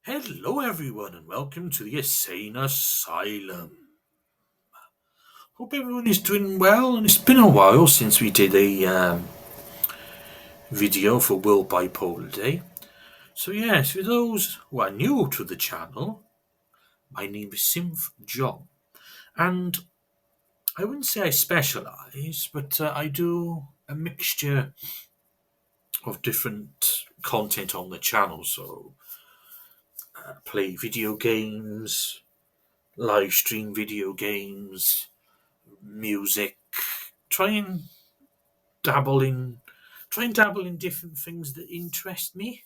Hello, everyone, and welcome to the Insane Asylum. Hope everyone is doing well, and it's been a while since we did a video for World Bipolar Day. So, yes, for those who are new to the channel, my name is Simf John, and I wouldn't say I specialise, but I do a mixture of different content on the channel. So, play video games, live stream video games, music, try and dabble in different things that interest me.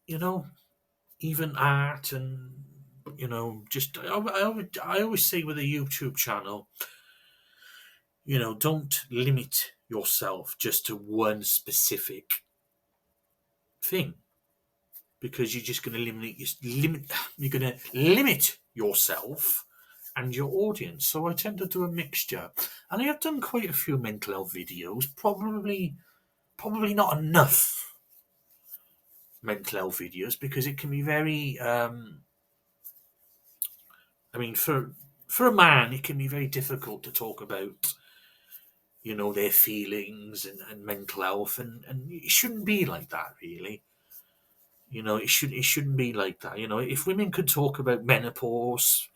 You know, even art and just I always say with a YouTube channel, don't limit yourself just to one specific thing because you're just going to you're going to limit yourself and your audience. So I tend to do a mixture, and I have done quite a few mental health videos. Probably not enough mental health videos because it can be very. I mean, for a man, it can be very difficult to talk about, their feelings and mental health, and it shouldn't be like that, really. It shouldn't be like that. If women could talk about menopause,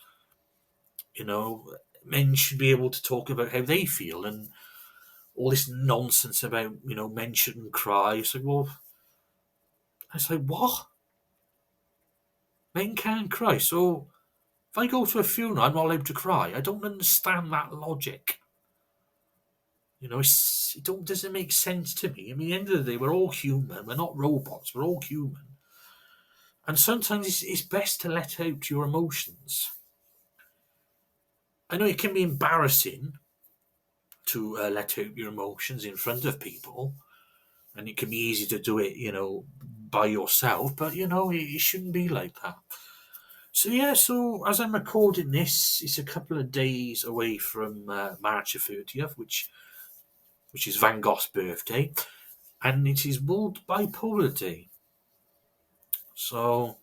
men should be able to talk about how they feel and all this nonsense about men shouldn't cry. It's like what? Men can't cry, so if I go to a funeral, I'm not allowed to cry. I don't understand that logic. It doesn't make sense to me. I mean, at the end of the day, we're all human. We're not robots. We're all human. And sometimes it's best to let out your emotions. I know it can be embarrassing to let out your emotions in front of people, and it can be easy to do it, by yourself. But it shouldn't be like that. So yeah, so as I'm recording this, it's a couple of days away from March 30th, which is Van Gogh's birthday, and it is World Bipolar Day. So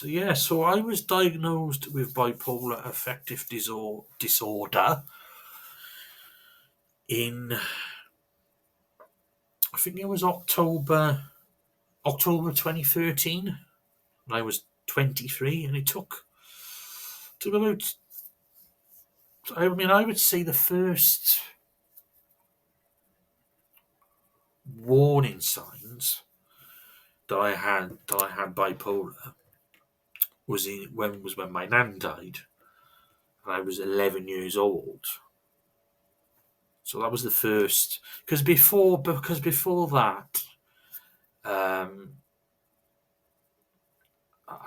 yeah, so I was diagnosed with bipolar affective disorder in, I think it was October 2013, and I was 23, and it took about, I would say the first warning signs that I had bipolar was when my nan died, and I was 11 years old. So that was the first. Because before that, I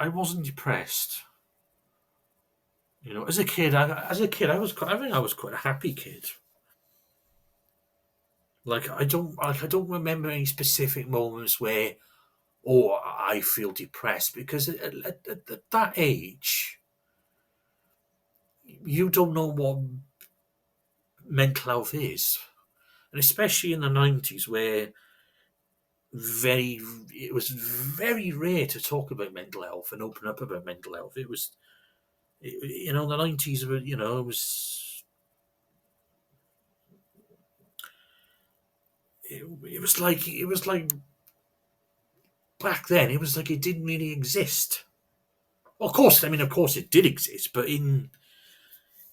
wasn't depressed. As a kid, I think I was quite a happy kid. I don't remember any specific moments where, oh, I feel depressed, because at that age, you don't know what mental health is, and especially in the 90s, where it was very rare to talk about mental health and open up about mental health. The 90s were, it was like back then, it was like it didn't really exist. Of course it did exist, but in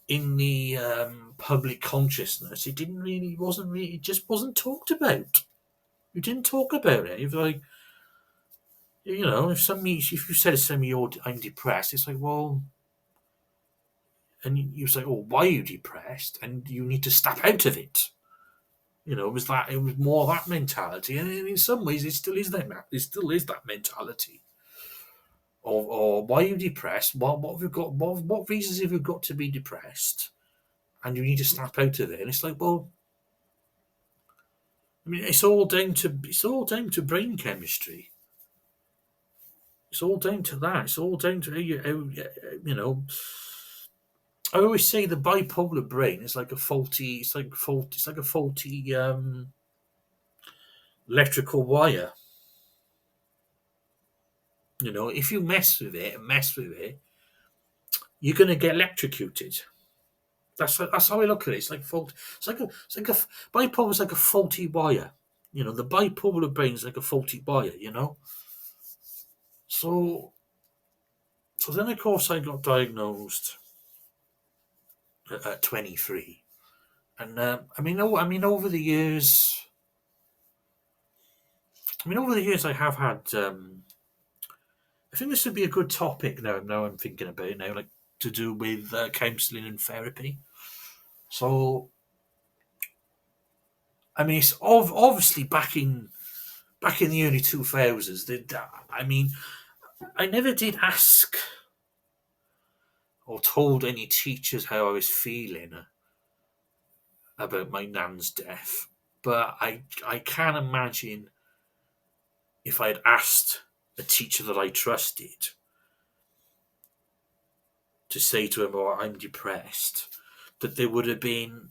the public consciousness, it just wasn't talked about. You didn't talk about it. If like, if you said to somebody, I'm depressed, it's like, well, and you say, oh, why are you depressed? And you need to snap out of it. It was more that mentality, and in some ways, it still is that. It still is that mentality. Or why are you depressed? What have you got? What reasons have you got to be depressed? And you need to snap out of it. And it's like, well, I mean, it's all down to brain chemistry. It's all down to that. It's all down to I always say the bipolar brain is like a faulty. It's like a faulty electrical wire. If you mess with it, you're going to get electrocuted. That's how I look at it. It's like fault. It's like a bipolar is like a faulty wire. The bipolar brain is like a faulty wire. So then of course I got diagnosed at 23, and over the years, I have had. I think this would be a good topic now. Now I'm thinking about it now, like to do with counselling and therapy. So it's obviously back in the early 2000s. I never did ask or told any teachers how I was feeling about my nan's death, but I can imagine if I'd asked a teacher that I trusted to say to him, "Oh, I'm depressed," that there would have been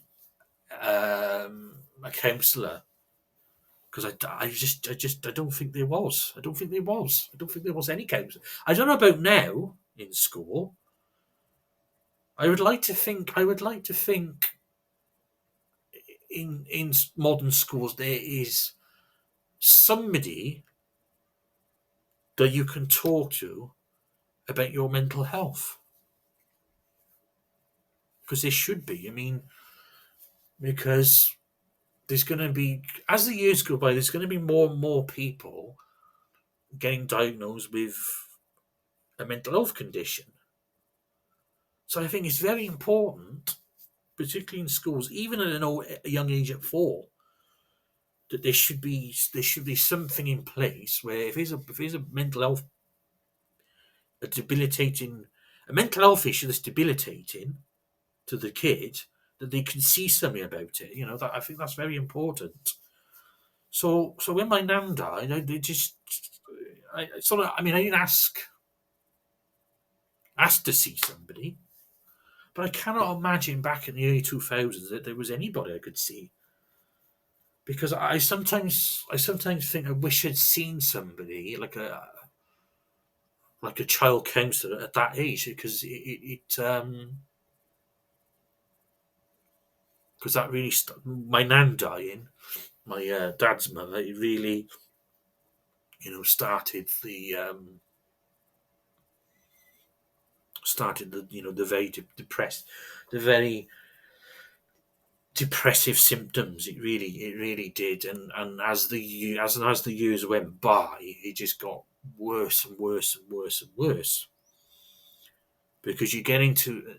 a counsellor. Because I don't think there was. I don't think there was. I don't think there was any counsellor. I don't know about now in school. I would like to think. In modern schools there is somebody that you can talk to about your mental health, because there should be. Because there's going to be, as the years go by, there's going to be more and more people getting diagnosed with a mental health condition. So I think it's very important, particularly in schools, even at a young age at 4, that there should be something in place where if there's a mental health a mental health issue that's debilitating to the kid, that they can see something about it. That I think that's very important. So when my nan died, I didn't ask to see somebody, but I cannot imagine back in the early 2000s that there was anybody I could see. Because I sometimes think I wish I'd seen somebody like a child counsellor at that age, because because that really my nan dying, my dad's mother, it really started the very depressed, the very depressive symptoms. It really did, and as the years went by, it just got worse and worse and worse and worse, because you get into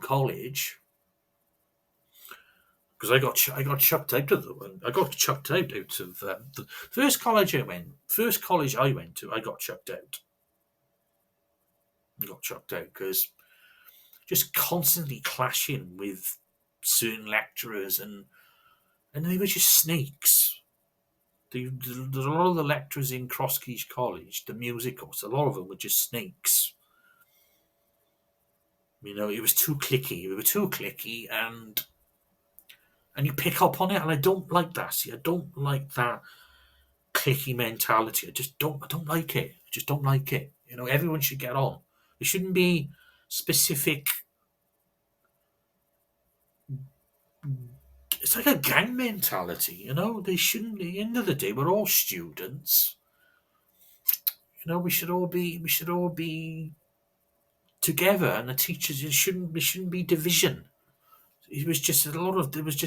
college. Because I got chucked out of I got chucked out of the first college I went to. I got chucked out. Because just constantly clashing with certain lecturers, and they were just snakes. There's a lot of the lecturers in Crosskeys College, the music course, a lot of them were just snakes. It was too cliquey. We were too cliquey, and you pick up on it, and I don't like that. See, I don't like that cliquey mentality. I don't like it. I just don't like it. Everyone should get on. There shouldn't be specific. It's like a gang mentality. They shouldn't. At the end of the day, we're all students. We should all be together, and the teachers. There shouldn't be division. It was just a lot of. There was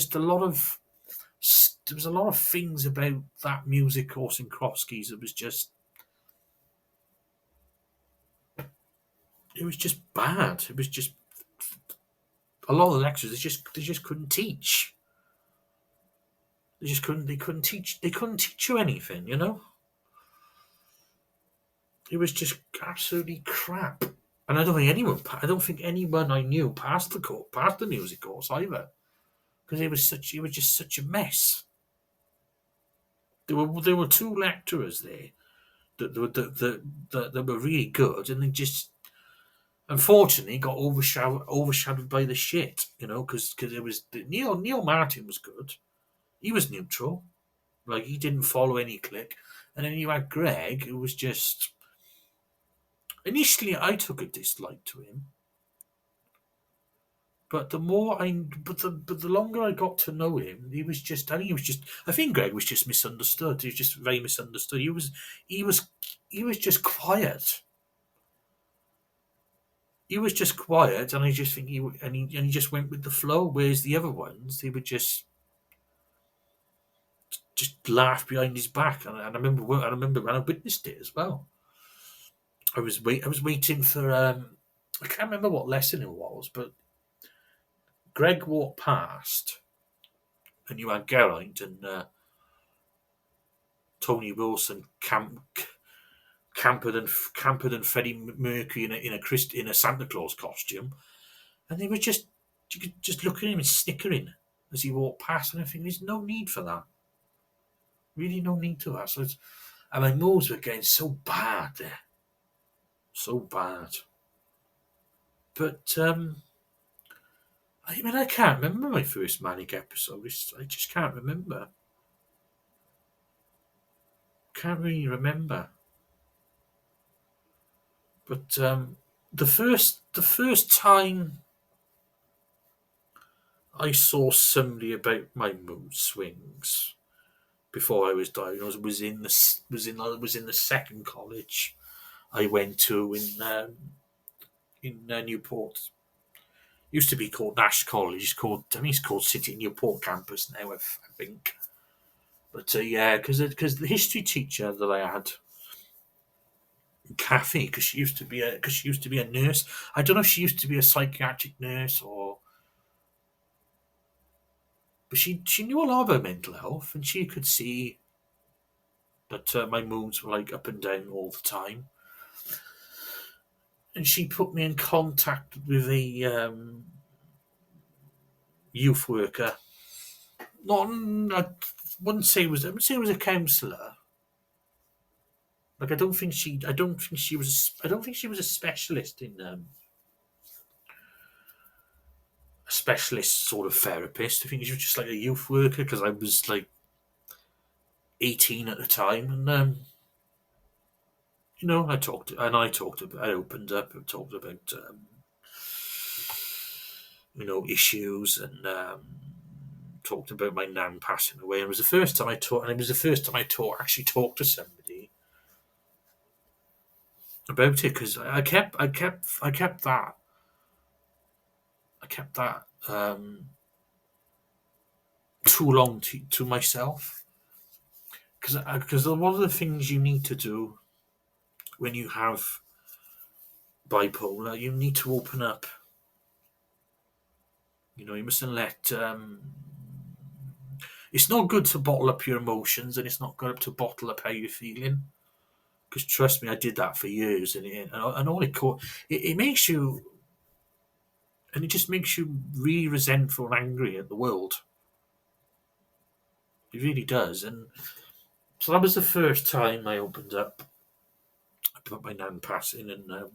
a lot of things about that music course in Crosskeys that was just. It was just bad. It was just a lot of the lecturers. They just couldn't teach. They couldn't teach. They couldn't teach you anything. It was just absolutely crap. And I don't think anyone I knew passed the music course either, because it was just such a mess. There were 2 lecturers there that were really good, and they just unfortunately got overshadowed by the shit. Because it was Neil Martin was good. He was neutral. Like, he didn't follow any clique. And then you had Greg, who was just... Initially, I took a dislike to him. But the longer I got to know him, I think Greg was just misunderstood. He was just very misunderstood. He was just quiet. He was just quiet, and I just think he just went with the flow. Whereas the other ones, they would just laugh behind his back. And I remember when I witnessed it as well. I was waiting for I can't remember what lesson it was, but Greg walked past, and you had Geraint and Tony Wilson campered and Freddie Mercury in a Santa Claus costume, and they were just you could just look at him and snickering as he walked past, and I think there's no need for that. Really, no need to that. And my moves were getting so bad there, so bad. But I can't remember my first manic episode. I just can't remember. Can't really remember. But the first time I saw somebody about my mood swings before I was diagnosed was in the second college I went to in Newport. Used to be called Nash College. It's called City Newport campus now, I think. But yeah, because the history teacher that I had, Kathy, because she used to be a nurse. I don't know if she used to be a psychiatric nurse but she knew a lot about mental health, and she could see that my moods were like up and down all the time. And she put me in contact with a youth worker. I wouldn't say it was. I would say it was a counsellor. Like, I don't think she was a specialist in a specialist sort of therapist. I think she was just like a youth worker, because I was like 18 at the time, and I opened up and talked about issues, and talked about my nan passing away. And it was the first time actually talked to somebody about it, because I kept that too long to myself, because one of the things you need to do when you have bipolar, you need to open up. You mustn't let. It's not good to bottle up your emotions, and it's not good to bottle up how you're feeling. Because trust me, I did that for years, and all it makes you, and it just makes you really resentful and angry at the world. It really does. And so that was the first time I opened up about my nan passing, and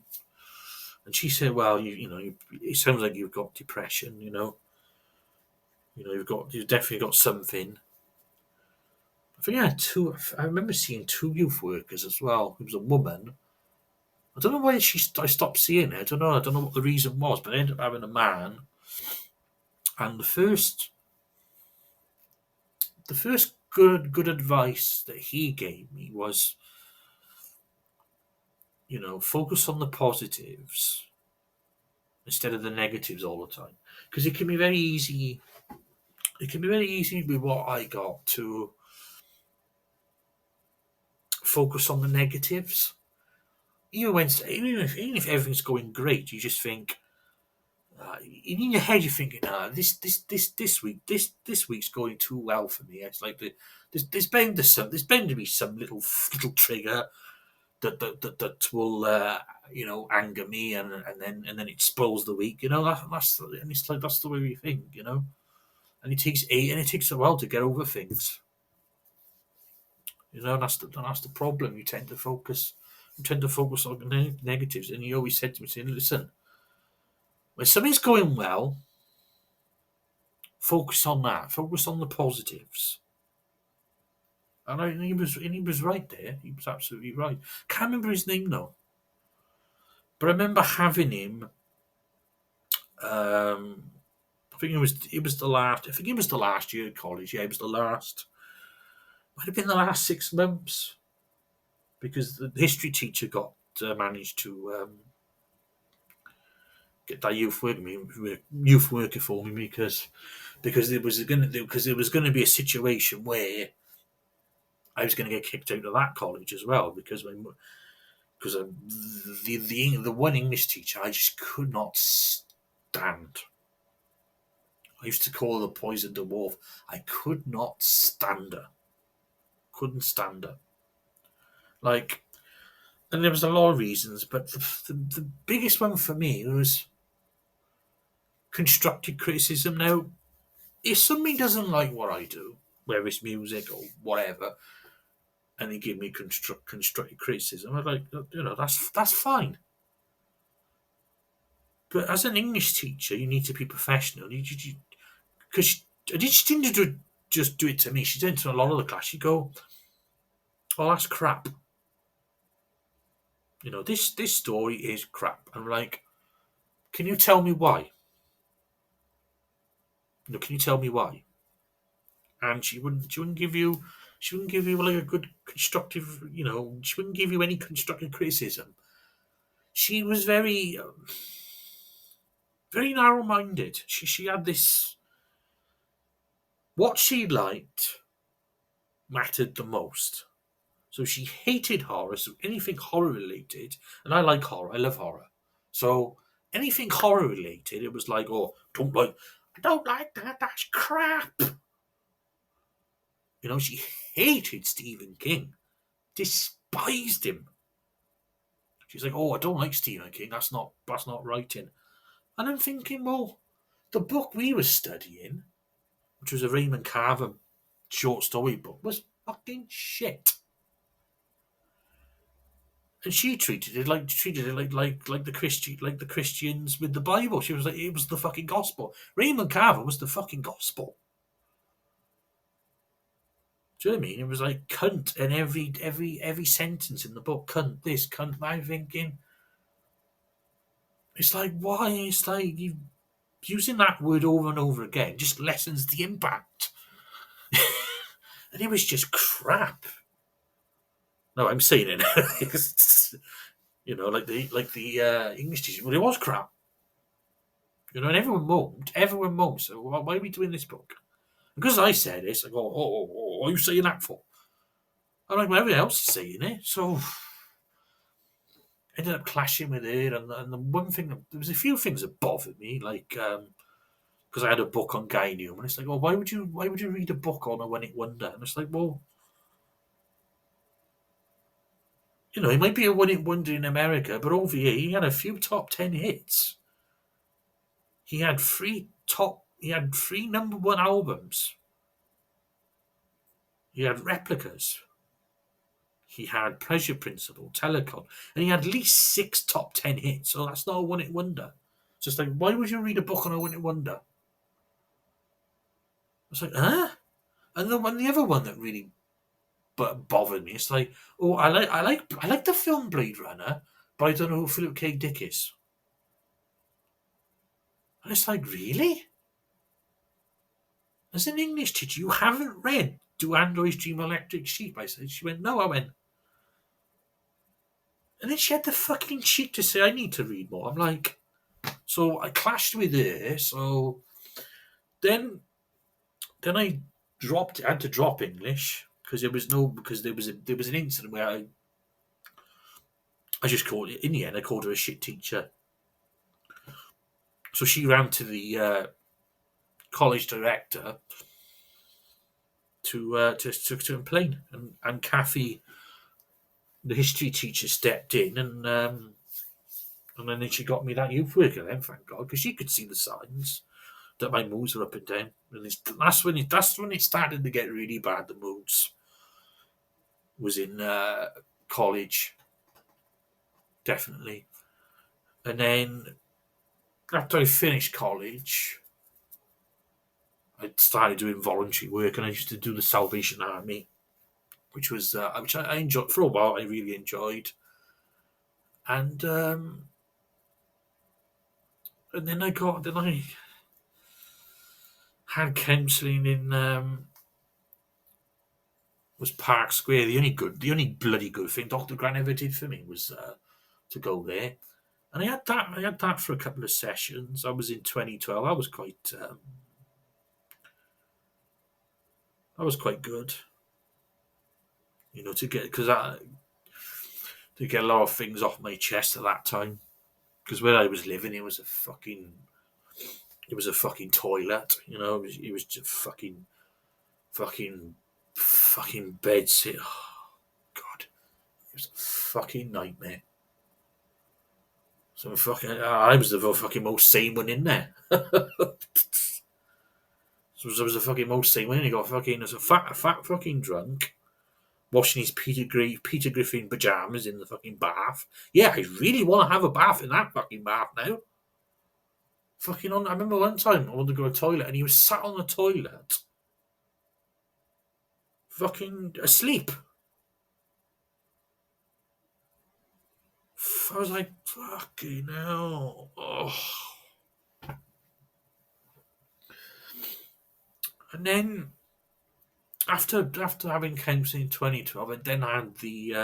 she said, "Well, it sounds like you've got depression. You've definitely got something." I think I had two. I remember seeing two youth workers as well. It was a woman. I don't know why I stopped seeing her. I don't know. I don't know what the reason was, but I ended up having a man. And the first good advice that he gave me was, focus on the positives instead of the negatives all the time, because it can be very easy. It can be very easy with what I got to focus on the negatives. Even if everything's going great, you just think, in your head you're thinking, this week's going too well for me. It's like there's bound to be some little trigger that will anger me, and then it spoils the week. And it's like that's the way we think. And it takes a while to get over things. That's the problem. You tend to focus on the negatives, and he always said to me, saying, "Listen, when something's going well, focus on that. Focus on the positives. And he was right there. He was absolutely right. Can't remember his name though, but I remember having him. I think it was the last. I think it was the last year of college. Yeah, it was the last. Might have been the last 6 months because the history teacher got managed to get that youth worker for me because it was going to be a situation where I was going to get kicked out of that college as well because the one English teacher I just could not stand. I used to call her the poison dwarf. I could not stand her. Couldn't stand her. Like, and there was a lot of reasons, but the biggest one for me was constructive criticism. Now, if somebody doesn't like what I do, whether it's music or whatever, and they give me constructive criticism, I'm like, that's fine. But as an English teacher, you need to be professional. Because I just didn't just do it to me. She did it to a lot of the class. She go, "Oh, that's crap. This story is crap." I'm like, "Can you tell me why? Can you tell me why?" And she wouldn't give you like a good constructive, she wouldn't give you any constructive criticism. She was very, very narrow-minded. She had this, what she liked mattered the most. So she hated horror, so anything horror related, and I like horror, I love horror. So anything horror related, it was like, oh, I don't like that, that's crap. She hated Stephen King, despised him. She's like, oh, I don't like Stephen King, that's not writing. And I'm thinking, well, the book we were studying, which was a Raymond Carver short story book, was fucking shit. And she treated it like the Christians with the Bible. She was like, it was the fucking gospel. Raymond Carver was the fucking gospel. Do you know what I mean? It was like cunt in every sentence in the book. Cunt this, cunt that. I'm thinking, it's like, why? It's like you using that word over and over again just lessens the impact. And it was just crap. No, I'm saying it. Like the English teacher. Well, it was crap. And everyone moaned. Everyone moaned. So why are we doing this book? Because I said this, I go, oh, what are you saying that for? I'm like, well, everyone else is saying it. So I ended up clashing with it. And the one thing, there was a few things that bothered me, like, because I had a book on Guy Newman. It's like, oh, why would you read a book on a one-hit wonder? And it's like, well, he might be a one-hit wonder in America, but over here, he had a few top 10 hits. He had three number one albums. He had replicas. He had Pleasure Principle, Telecon, and he had at least 6 top 10 hits. So that's not a one-hit wonder. It's just like, why would you read a book on a one-hit wonder? It's like, huh? And the other one that really bothered me, it's like, oh, I like the film Blade Runner, but I don't know who Philip K. Dick is. And it's like, really? As an English teacher, you haven't read Do Androids Dream Electric Sheep? I said. She went, no. I went. And then she had the fucking cheek to say, I need to read more. I'm like, so I clashed with her. So then I had to drop English because there was an incident where I just called it, in the end, I called her a shit teacher. So she ran to the college director to complain, and Kathy, the history teacher, stepped in, and then she got me that youth worker. Then, thank God, because she could see the signs that my moods were up and down, and that's when it started to get really bad. The moods was in college, definitely, and then after I finished college, I started doing voluntary work, and I used to do the Salvation Army. which I enjoyed for a while. I really enjoyed, and then I had counselling in was Park Square. The only bloody good thing Dr. Grant ever did for me was to go there, and I had that for a couple of sessions. I was in 2012. I was quite good, to get a lot of things off my chest at that time. Because where I was living, it was a fucking toilet. It was just fucking bed sit. Oh, God, it was a fucking nightmare. So I was the fucking most sane one in there. So I was the fucking most sane one. He got fucking as a fat fucking drunk, washing his Peter Griffin pajamas in the fucking bath. Yeah, I really want to have a bath in that fucking bath now. I remember one time I wanted to go to the toilet and he was sat on the toilet, fucking asleep. I was like, fucking hell. Oh. And then after having counselling in 2012, I then had the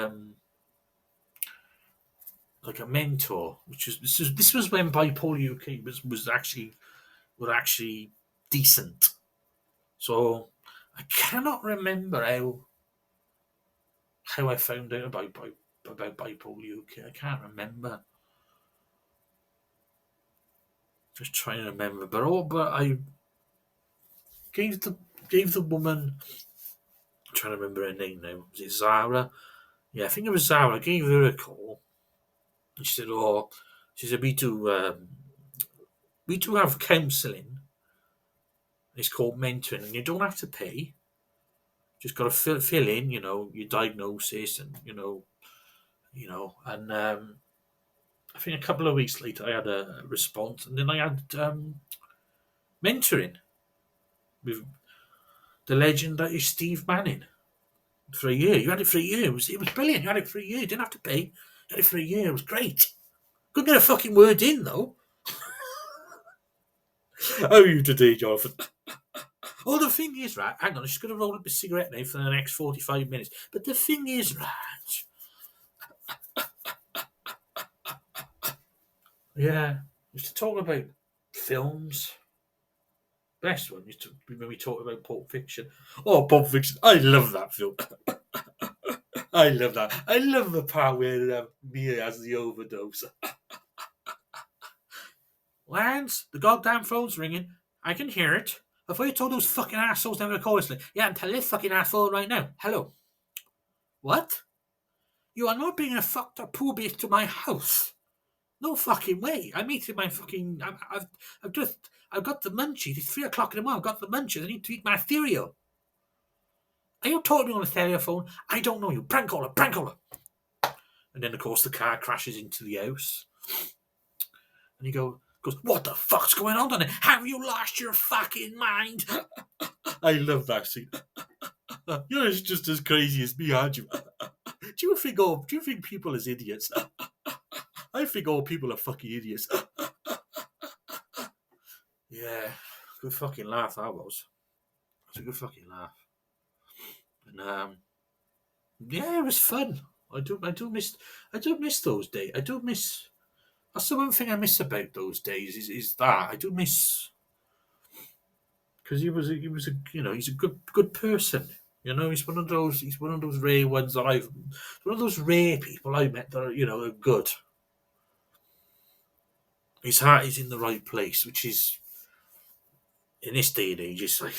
like a mentor, this was when Bipolar UK was actually decent. So I cannot remember how I found out about Bipolar UK. I can't remember. Just trying to remember, but I gave the woman. I'm trying to remember her name now. Was it Zara? Yeah, I think it was Zara. I gave her a call, and she said, we do have counselling. It's called mentoring, and you don't have to pay. Just got to fill in, your diagnosis, and and I think a couple of weeks later I had a response, and then I had mentoring with the legend that is Steve Manning for a year. You had it for a year. It was brilliant. You had it for a year. You didn't have to pay. You had it for a year. It was great. Couldn't get a fucking word in though. How are you today, Jonathan? Oh, the thing is, right, hang on, I'm just going to roll up a cigarette now for the next 45 minutes. But the thing is, right, yeah, used to talk about films. Best one used to be when we talked about Pulp Fiction. Oh, Pulp Fiction, I love that film. I love that. I love the part where Mia has the overdose. Lance, the goddamn phone's ringing. I can hear it. I thought you told those fucking assholes never to call us. Yeah, I'm telling this fucking asshole right now. Hello. What? You are not bringing a fucked up poor bitch to my house. No fucking way. I'm eating my fucking. I've got the munchies. It's 3 o'clock in the morning. I've got the munchies. I need to eat my cereal. Are you talking to me on the telephone? I don't know you. Prank caller. And then, of course, the car crashes into the house. And he goes, what the fuck's going on down there? Have you lost your fucking mind? I love that scene. You're just as crazy as me, aren't you? Do you think people as idiots? I think all people are fucking idiots. Yeah, good fucking laugh that was. It was a good fucking laugh. And yeah, it was fun. I do miss those days. That's the one thing I miss about those days is that I do miss, because he's a good person. He's one of those rare ones that one of those rare people I met that are good. His heart is in the right place, which is, in this day and age, it's like,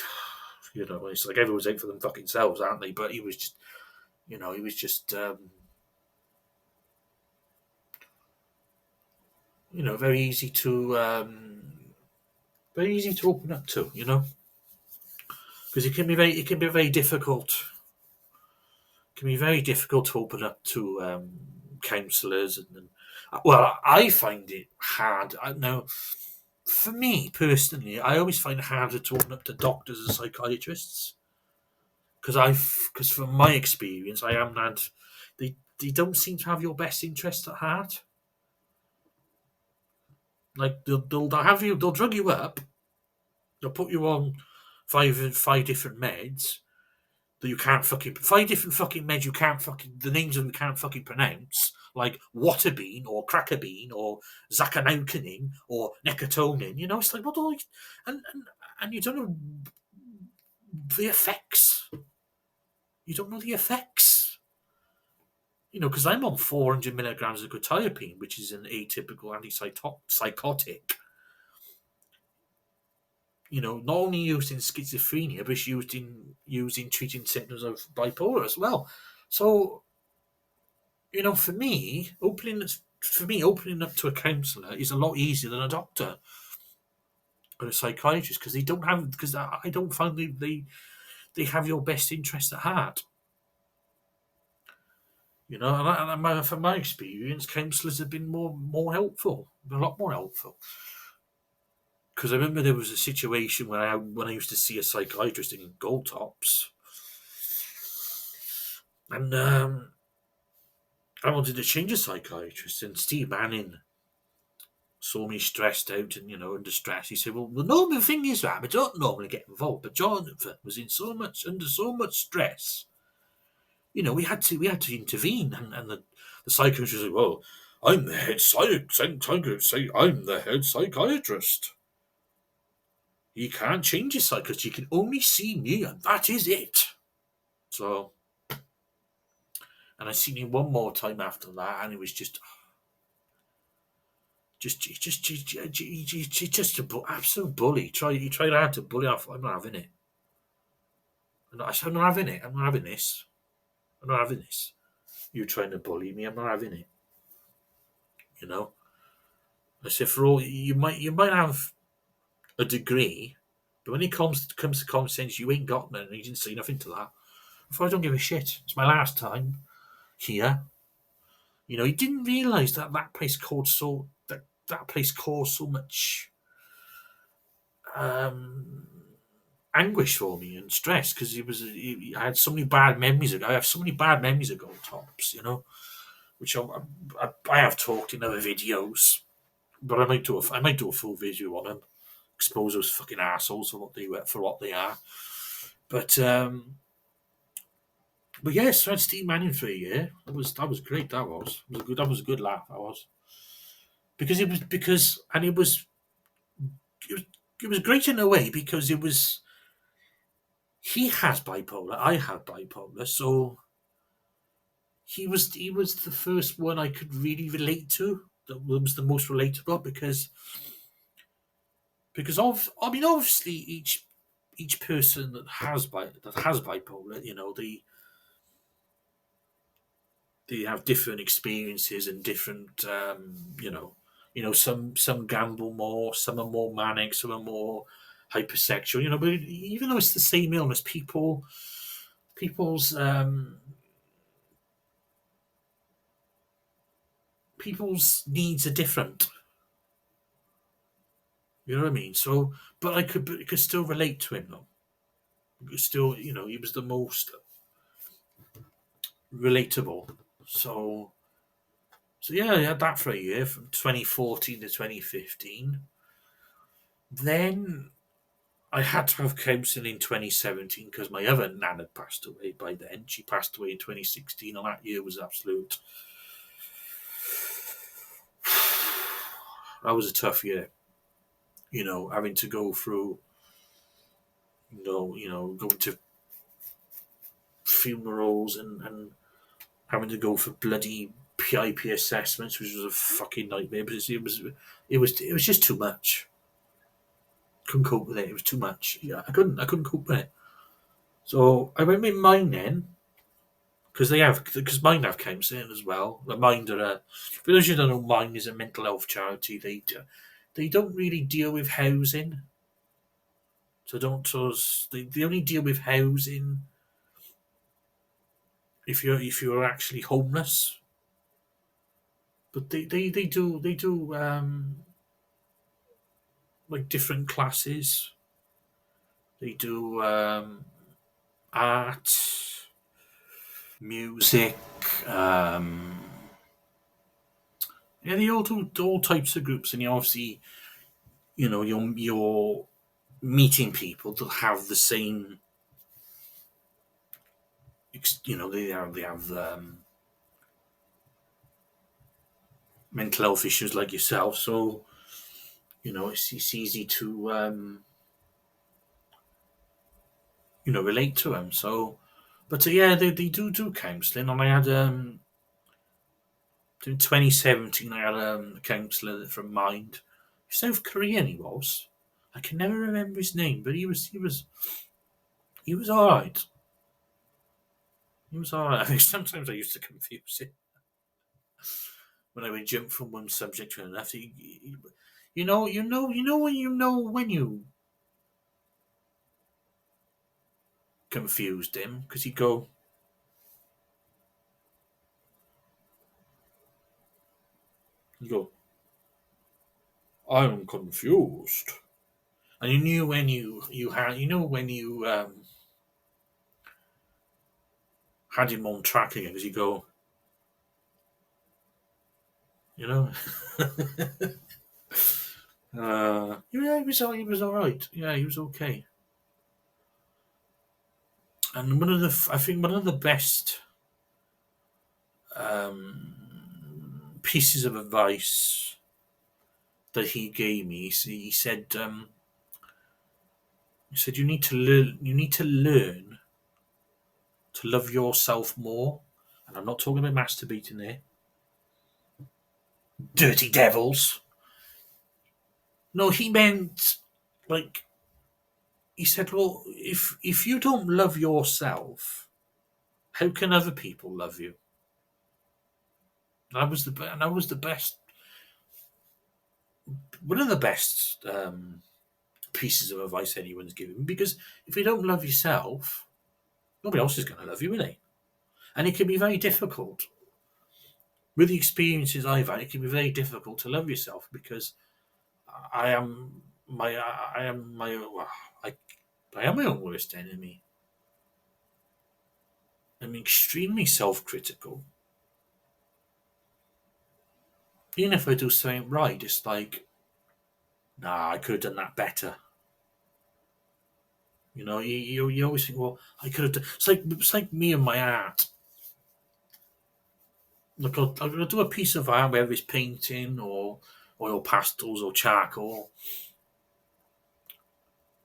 it's like everyone's out for them fucking selves, aren't they? But he was just, very easy to open up to, because it can be very difficult. It can be very difficult to open up to counsellors, and well, I find it hard. Now, for me personally, I always find it harder to open up to doctors and psychiatrists, Because from my experience, I haven't had. They don't seem to have your best interest at heart. Like they'll have you, they'll drug you up, they'll put you on five different meds that you can't fucking five different fucking meds you can't fucking the names of them you can't fucking pronounce, like Waterbean or Crackerbean or Zachanaukenin or Necatonin. It's like what all and you don't know the effects. You don't know the effects. Because I'm on 400 milligrams of quetiapine, which is an atypical antipsychotic. Not only used in schizophrenia, but it's used in treating symptoms of bipolar as well. So, opening up to a counsellor is a lot easier than a doctor or a psychiatrist because I don't find they have your best interest at heart. From my experience, counsellors have been more helpful, a lot more helpful. Because I remember there was a situation where when I used to see a psychiatrist in Gold Tops, and I wanted to change a psychiatrist, and Steve Manning saw me stressed out and under stress. He said, "Well, the normal thing is that I don't normally get involved, but Jonathan was under so much stress. We had to intervene." And the psychiatrist said, "Well, I'm the head psychiatrist. I'm the head psychiatrist. You can't change your psychiatrist. You can only see me, and that is it." So, and I seen him one more time after that, and it was just an absolute bully. He tried hard to bully off. I'm not having it. I said, I'm not having it. I'm not having this. I'm not having this. You trying to bully me? I'm not having it. I said, for all you might have a degree, but when it comes to common sense, you ain't got none. And he didn't say nothing to that. I thought, I don't give a shit. It's my last time here. He didn't realise that place caused that place caused so much anguish for me and stress because I had so many bad memories I have so many bad memories of Gold Tops, which I have talked in other videos, but I might do a full video on them, expose those fucking assholes for what they are. But yes, I had Steve Manning for a year. That was great. That was a good laugh. That was because it was great in a way because he has bipolar. I have bipolar, so he was the first one I could really relate to. That was the most relatable because obviously each person that has bipolar, they have different experiences and different some gamble more, some are more manic, some are more hypersexual, but even though it's the same illness, people's people's needs are different. You know what I mean? So, but I could still relate to him though. Still, he was the most relatable. So yeah, I had that for a year from 2014 to 2015. Then I had to have counselling in 2017 because my other nan had passed away by then. She passed away in 2016, and that year was absolute. That was a tough year. Having to go through, going to funerals and having to go for bloody PIP assessments, which was a fucking nightmare. But it was just too much. Couldn't cope with it. It was too much. Yeah, I couldn't cope with it. So I went with Mind then, because Mind have counselling as well. The Mind for those who don't know, Mind is a mental health charity. They don't really deal with housing. So they only deal with housing if you're actually homeless. But they do like different classes. They do art, music, um, yeah, they all do all types of groups, and you obviously, you're meeting people that have the same, they have mental health issues like yourself, so it's easy to relate to them. So, but yeah, they do counselling, and I had in 2017 I had a counsellor from Mind, South Korean he was. I can never remember his name, but he was all right. He was all right. I think sometimes I used to confuse it when I would jump from one subject to another. When you confused him because you go, I'm confused, and you knew when you had, when you had him on track again because you go, you know, yeah, he was all right. Yeah, he was okay. And I think one of the best pieces of advice that he gave me, he said you need to learn to love yourself more. And I'm not talking about masturbating there, dirty devils. No, he meant like he said, well, if you don't love yourself, how can other people love you? And that was the best, one of the best pieces of advice anyone's given me, because if you don't love yourself, nobody else is going to love you, will they? And it can be very difficult. With the experiences I've had, it can be very difficult to love yourself because I am I am my I, I am my own worst enemy. I'm extremely self-critical. Even if I do something right, it's like, nah, I could have done that better. You always think, well, I could have done. It's like me and my art. Like I'll do a piece of art, whether it's painting or oil pastels or charcoal,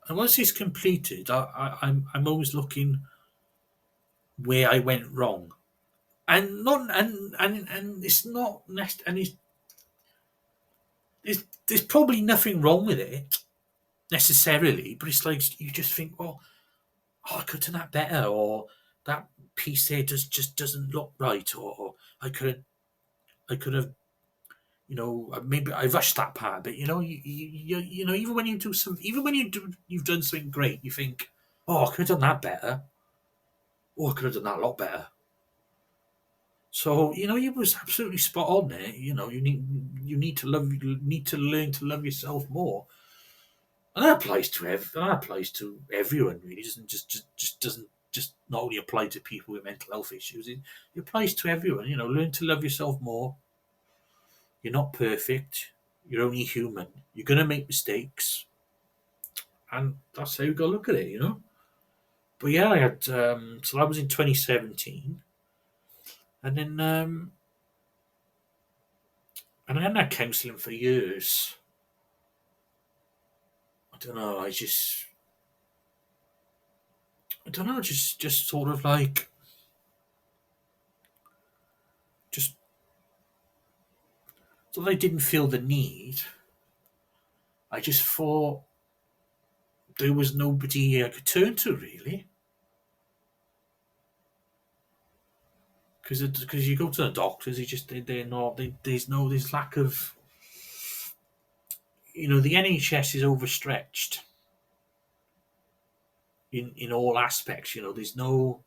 and once it's completed, I'm always looking where I went wrong, and not and it's not and there's probably nothing wrong with it necessarily, but it's like you just think, well, I could have done that better, or that piece there just doesn't look right, or I could have maybe I rushed that part, but even when you do even when you've done something great, you think, oh, I could have done that better, or I could have done that a lot better. So you was absolutely spot on there. You need to learn to love yourself more, and that applies to everyone really. It doesn't just doesn't just not only apply to people with mental health issues. It applies to everyone. Learn to love yourself more. You're not perfect. You're only human. You're gonna make mistakes, and that's how you got to look at it. But yeah, I had so that was in 2017, and then and I hadn't had counselling for years. I don't know. I don't know. Just sort of like just so I didn't feel the need. I just thought there was nobody I could turn to really, because you go to the doctors, they're not. There's lack of. The NHS is overstretched in all aspects. There's no.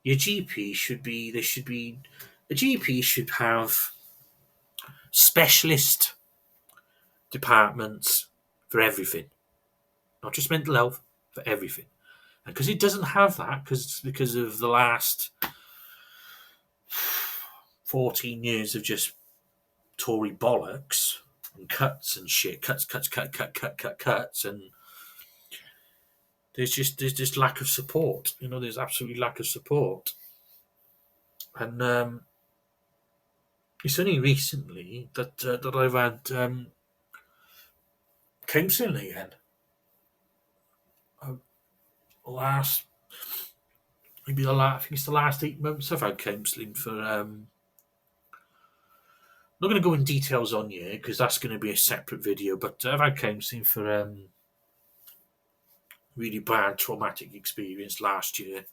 Your GP should be. There should be. A GP should have specialist departments for everything, not just mental health, for everything. because it doesn't have that, because of the last 14 years of just Tory bollocks and cuts and shit, cuts, and there's just lack of support. There's absolutely lack of support, and it's only recently that I've had counselling again. Last maybe I think it's the last 8 months I've had counselling for. I'm not going to go in details on here because that's going to be a separate video. But I've had counselling for really bad traumatic experience last year,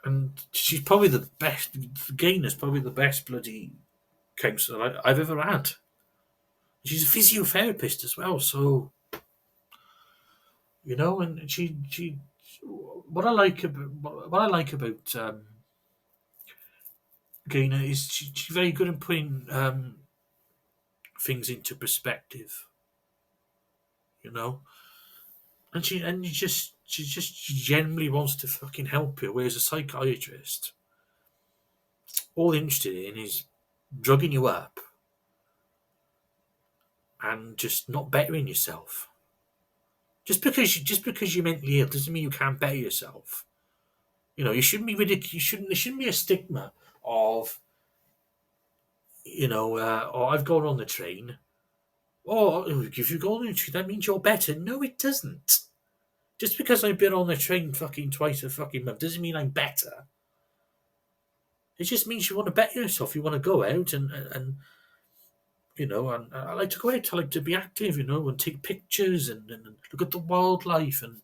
and she's probably the best. Gayna's probably the best bloody counsellor I've ever had. She's a physiotherapist as well, so and she what I like about Gayna is she's very good at putting things into perspective, and she just genuinely wants to fucking help you. Whereas a psychiatrist, all they're interested in is drugging you up and just not bettering yourself. Just because you're mentally ill doesn't mean you can't better yourself. You shouldn't be ridiculous. There shouldn't be a stigma of, oh, I've gone on the train. Oh, if you go on the train, that means you're better. No, it doesn't. Just because I've been on the train fucking twice a fucking month doesn't mean I'm better. It just means you want to better yourself. You want to go out and and I like to go out. I like to be active, and take pictures and look at the wildlife and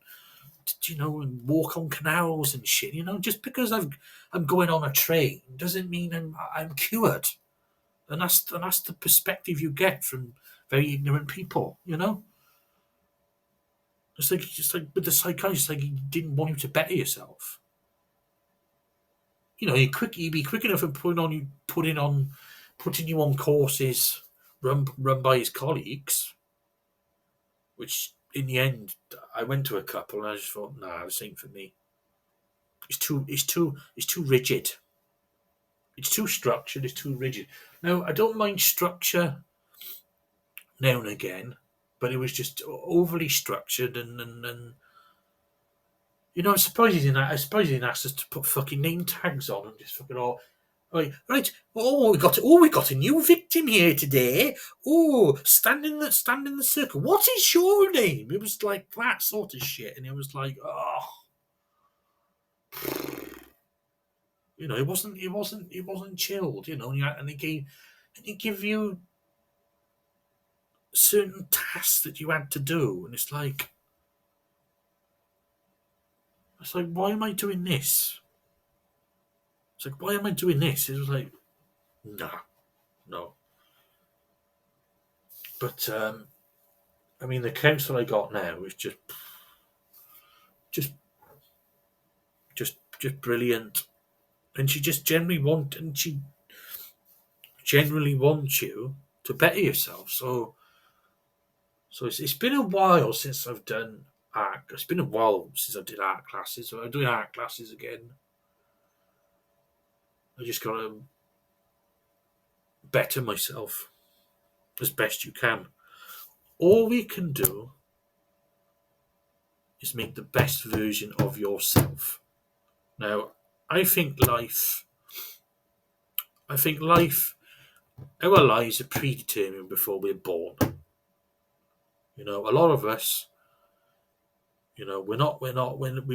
and walk on canals and shit. Just because I'm going on a train doesn't mean I'm cured. And that's the perspective you get from very ignorant people. Just like with the psychiatrist, like he didn't want you to better yourself. He'd be quick enough in putting you on courses run by his colleagues, which in the end I went to a couple and I just thought, nah, this ain't for me. It's too rigid. It's too structured. It's too rigid. Now I don't mind structure now and again, but it was just overly structured and I'm surprised he didn't. I suppose he didn't ask us to put fucking name tags on and just fucking all. Right. Oh, we got a new victim here today. Oh, stand in the circle. What is your name? It was like that sort of shit, and it was like, oh, it wasn't chilled, and it gave you certain tasks that you had to do, and it's like, why am I doing this? It's like, why am I doing this? It was like, no. But I mean, the counsel I got now is just brilliant, and she generally wants you to better yourself. So it's been a while since I've done art. It's been a while since I did art classes. So I'm doing art classes again. I just gotta better myself as best you can. All we can do is make the best version of yourself. Now, I think life, our lives are predetermined before we're born. A lot of us, we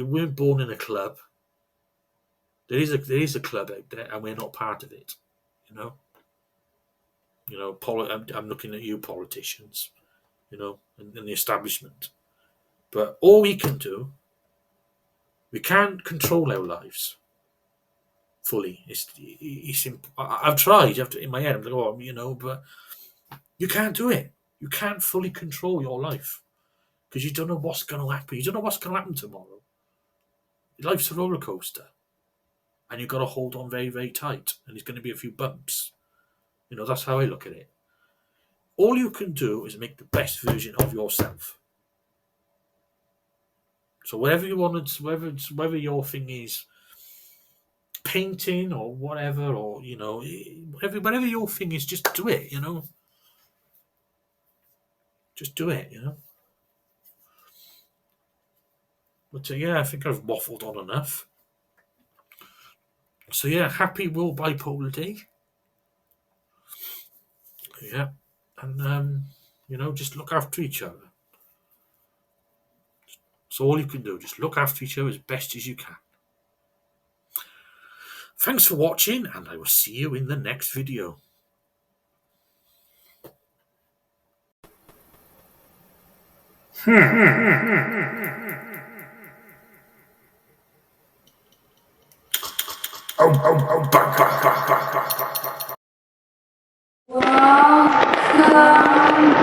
weren't born in a club. There is a club out there, and we're not part of it. I'm looking at you, politicians, and the establishment. But all we can do, we can't control our lives fully. I've tried. In my head, I'm like, but you can't do it. You can't fully control your life because you don't know what's going to happen. You don't know what's going to happen tomorrow. Life's a roller coaster, and you've got to hold on very, very tight. And there's going to be a few bumps. That's how I look at it. All you can do is make the best version of yourself. So whatever you want to, whether your thing is painting or whatever, or whatever your thing is, just do it. Just do it. But yeah, I think I've waffled on enough. So yeah, happy World Bipolar Day. Yeah, and just look after each other. So all you can do, just look after each other as best as you can. Thanks for watching, and I will see you in the next video. Welcome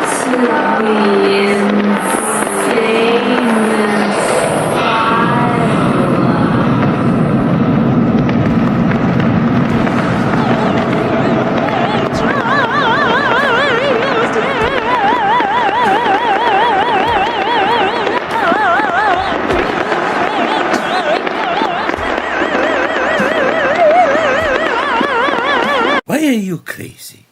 to the insane Why are you crazy?